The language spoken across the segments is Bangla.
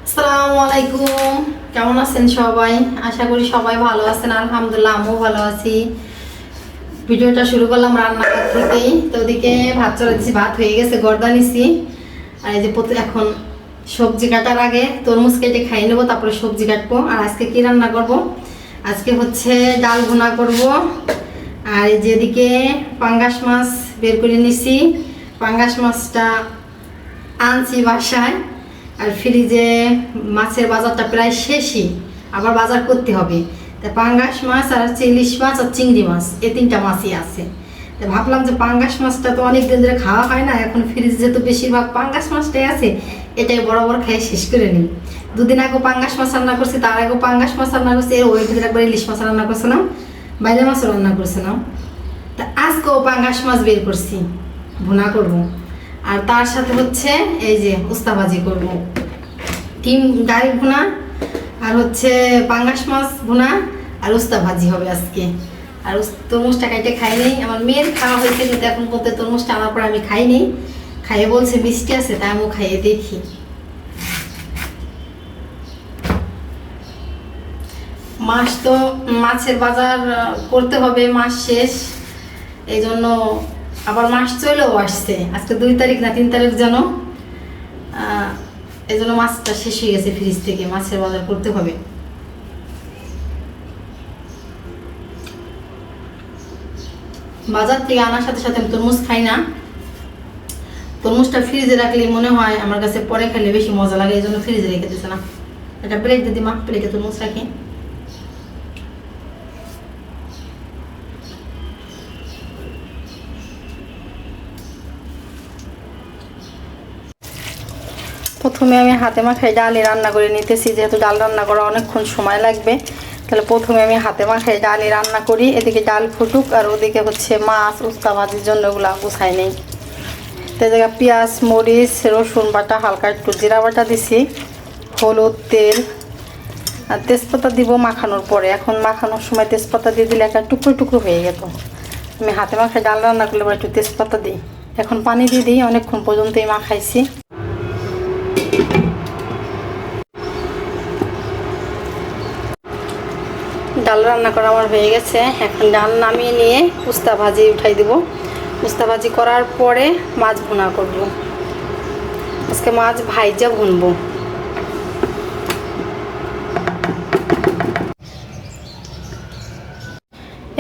আসসালামু আলাইকুম। কেমন আছেন সবাই? আশা করি সবাই ভালো আছেন। আলহামদুলিল্লাহ আমিও ভালো আছি। ভিডিওটা শুরু করলাম রান্নাঘর থেকেই। তো ওদিকে ভাত চড়া দিচ্ছি, ভাত হয়ে গেছে, গর্দা নিছি। আর এই যে এখন সবজি কাটার আগে তরমুজ কেটে খাইয়ে নেবো, তারপরে সবজি কাটবো। আর আজকে কি রান্না করব? আজকে হচ্ছে ডাল ভুনা করব। আর এই যেদিকে পাঙ্গাস মাছ বের করে নিছি, পাঙ্গাস মাছটা আনছি বাসায়। আর ফ্রিজে মাছের বাজারটা প্রায় শেষই, আবার বাজার করতে হবে। তা পাঙ্গাস মাছ আর হচ্ছে ইলিশ মাছ আর চিংড়ি মাছ, এই তিনটা মাছই আছে। তা ভাবলাম যে পাঙ্গাস মাছটা তো অনেক দিন ধরে খাওয়া হয় না, এখন ফ্রিজে যেহেতু বেশিরভাগ পাঙ্গাস মাছটাই আছে, এটাই বরাবর খেয়ে শেষ করে নিই। দুদিন আগে পাঙ্গাস মাছ রান্না করছি, তার আগেও পাঙ্গাস মাছ রান্না করছি, এর ওই দিন একবার ইলিশ মাছ রান্না করছিলাম, বাইরে মাছও রান্না করছিলাম। তা আজকেও পাঙ্গাস মাছ বের করছি, ভুনা করবো। আর তার সাথে হচ্ছে এই যে উস্তা ভাজি করবো, ডিম ডাল ভুনা, আর হচ্ছে পাঙ্গাস মাছ ভুনা, আর উস্তা ভাজি হবে আজকে। আর তরমুজটা খাইতে খাই নেই, আমার মেয়ের খাওয়া হয়েছে কিন্তু এখন বলতে তরমুজটা আনার পর আমি খাই নেই। খাইয়ে বলছে মিষ্টি আছে, তাই আমিও খাইয়ে দেখি। মাছ তো মাছের বাজার করতে হবে, মাস শেষ, এই জন্য আবার মাস চলেও আসছে। আজকে 2 তারিখ না 3 তারিখ যেন, এই জন্য মাছটা শেষ হয়ে গেছে ফ্রিজ থেকে, মাছের বাজার করতে হবে। বাজার থেকে আনার সাথে সাথে আমি তরমুজ খাই না, তরমুজটা ফ্রিজে রাখলে মনে হয় আমার কাছে পরে খেলে বেশি মজা লাগে, এই জন্য ফ্রিজে রেখে দিচ্ছে না। এটা প্লেট দিদি মা, প্লেটে তরমুজ রাখি। প্রথমে আমি হাতে মাখাই ডালই রান্না করে নিতেছি, যেহেতু ডাল রান্না করা অনেকক্ষণ সময় লাগবে, তাহলে প্রথমে আমি হাতে মাখাই ডালই রান্না করি। এদিকে ডাল ফুটুক, আর ওদিকে হচ্ছে মাছ উস্তা ভাজির জন্য ওগুলো গুছাই নেই। তো জায়গায় পেঁয়াজ, মরিচ, রসুন বাটা, হালকা একটু জিরা বাটা দিছি, হলুদ, তেল আর তেজপাতা দিব মাখানোর পরে। এখন মাখানোর সময় তেজপাতা দিয়ে দিলে একটা টুকরো টুকরো হয়ে যেত। আমি হাতে মাখাই ডাল রান্না করলে একটু তেজপাতা দিই। এখন পানি দিয়ে দিই, অনেকক্ষণ পর্যন্তই মাখাইছি। ডাল রান্না করা আমার হয়ে গেছে, এখন ডাল নামিয়ে নিয়ে উস্তা ভাজি উঠাই দেব। উস্তা ভাজি করার পরে মাছ ভুনা করব। আজকে মাছ ভাইজা ভুনবো।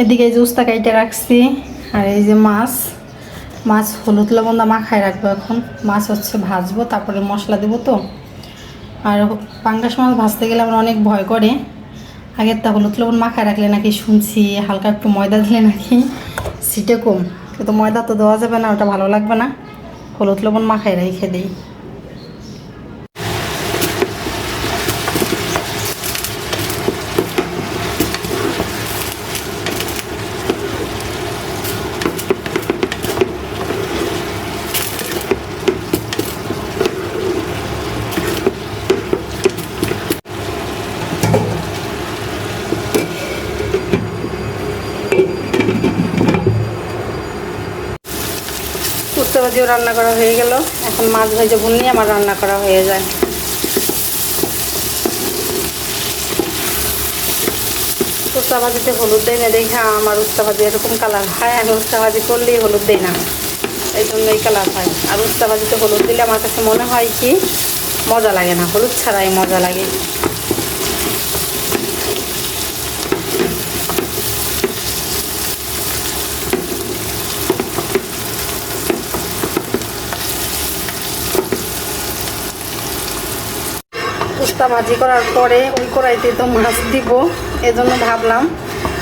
এদিকে এই যে উস্তা কাইটে রাখছি, আর এই যে মাছ হলুদ লবণ মাখায় রাখবো। এখন মাছ হচ্ছে ভাজবো, তারপরে মশলা দেবো। তো আর পাঙ্গাস মাছ ভাজতে গেলে আমার অনেক ভয় করে। আগের তা হলুদ লবণ মাখায় রাখলে নাকি শুনছি হালকা একটু ময়দা দিলে নাকি সিটে কম, কিন্তু ময়দা তো দেওয়া যাবে না, ওটা ভালো লাগবে না। হলুদ লবণ মাখায় রেখে দিই। উস্তা ভাজিও রান্না করা হয়ে গেল, এখন মাছ ভেজে ভুনলেই আমার রান্না করা হয়ে যায়। উস্তা ভাজিতে হলুদ দেয় না দেখে আমার উস্তা ভাজি এরকম কালার হয়। আমি উস্তা ভাজি করলেই হলুদ দেই না, এই জন্য এই কালার হয়। আর উস্তা ভাজিতে হলুদ দিলে আমার কাছে মনে হয় কি মজা লাগে না, হলুদ ছাড়াই মজা লাগে। উস্তা ভাজি করার পরে ওই কড়াইতে তো মাছ দিব, এজন্য ভাবলাম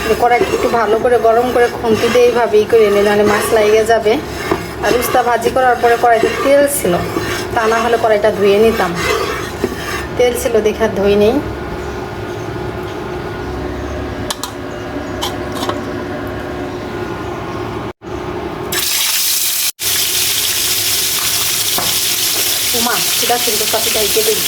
যে কড়াইটা একটু ভালো করে গরম করে খুন্তি দিয়ে এইভাবেই করে নিই, নাহলে মাছ লাগিয়ে যাবে। আর উস্তা ভাজি করার পরে কড়াইতে তেল ছিল, তা না হলে কড়াইটা ধুয়ে নিতাম। তেল ছিল দেখে আর ধুই নেই। মা সেটা কিন্তু কাছে চাইতে দিই।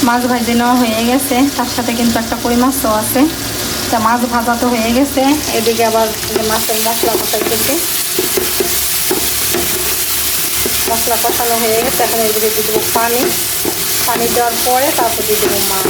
মাছ ভাজে নেওয়া হয়ে গেছে, তার সাথে কিন্তু একটা কই মাছও আছে। তা মাছ ভাজা তো হয়ে গেছে, এদিকে আবার মাছের মশলা কষাইতেছে। মশলা কষানো হয়ে গেছে, এখন এই দিকে দিয়ে দেবো পানি। পানি দেওয়ার পরে তারপর দিয়ে দেবো মাছ।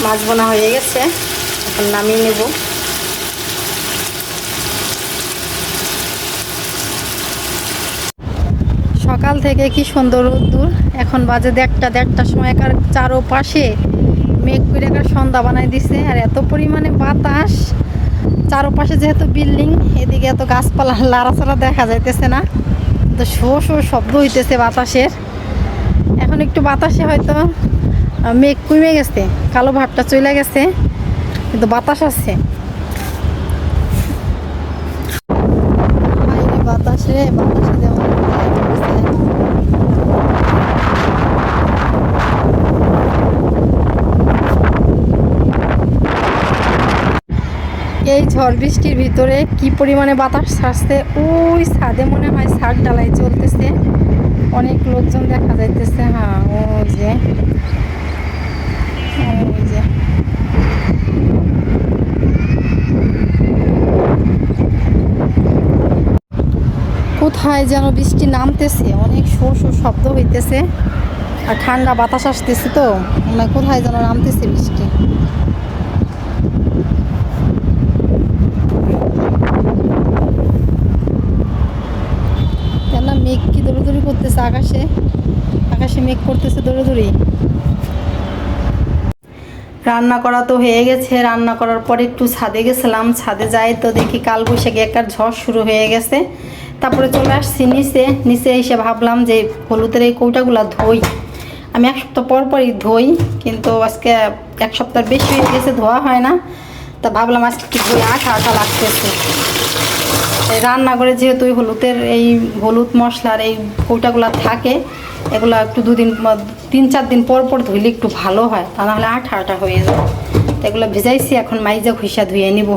মাছ বোনা হয়ে গেছে, এখন নামিয়ে নেব। সকাল থেকে কি সুন্দর রোদ্দুর, এখন বাজে দেড়টার সময়কার চারোপাশে মেঘ করে সন্ধ্যা বানাই দিছে। আর এত পরিমাণে বাতাস, চারোপাশে যেহেতু বিল্ডিং, এদিকে এত গাছপালা লাড়াচাড়া দেখা যাইতেছে না, তো শো শো শব্দ হইতেছে বাতাসের। এখন একটু বাতাসে হয়তো মেঘ কমে গেছে, কালো ভাবটা চলে গেছে, কিন্তু বাতাস আছে। বাতাসে যেমন এই ঝড় বৃষ্টির ভিতরে কি পরিমাণে বাতাস ছাড়ছে। ওই ছাদে মনে হয় ছাদ ঢালাই চলতেছে, অনেক লোকজন দেখা যাইতেছে। হ্যাঁ, ওই যে কোথায় যেন বৃষ্টি নামতেছে, অনেক শো শো শব্দ হইতেছে, আর ঠান্ডা বাতাস আসতেছে, তো মানে কোথায় যেন নামতেছে বৃষ্টি। কেন মেঘ কি দৌড়াদৌড়ি করতেছে আকাশে, আকাশে মেঘ করতেছে দৌড়াদৌড়ি। রান্না করা তো হয়ে গেছে, রান্না করার পরে একটু ছাদে গেছিলাম। ছাদে যাই তো দেখি কালবৈশাখী একটা ঝড় শুরু হয়ে গেছে। তারপরে চলে আসছি নিচে এসে ভাবলাম যে হলুদের এই কৌটাগুলো ধুই। আমি এক সপ্তাহ পরই ধুই, কিন্তু আজকে এক সপ্তাহ বেশি হয়ে গেছে ধোয়া হয় না, তা ভাবলাম আজকে কি ধুই, আঠা লাগতেছে। রান্নাঘরে যেহেতু এই হলুদ মশলার এই কৌটাগুলো থাকে, এগুলো একটু 3-4 দিন পর ধুইলে একটু ভালো হয়, তা নাহলে আঠা হয়ে যায়। তো এগুলো ভেজাইছি, এখন মাইজা ঘষা ধুয়ে নিব।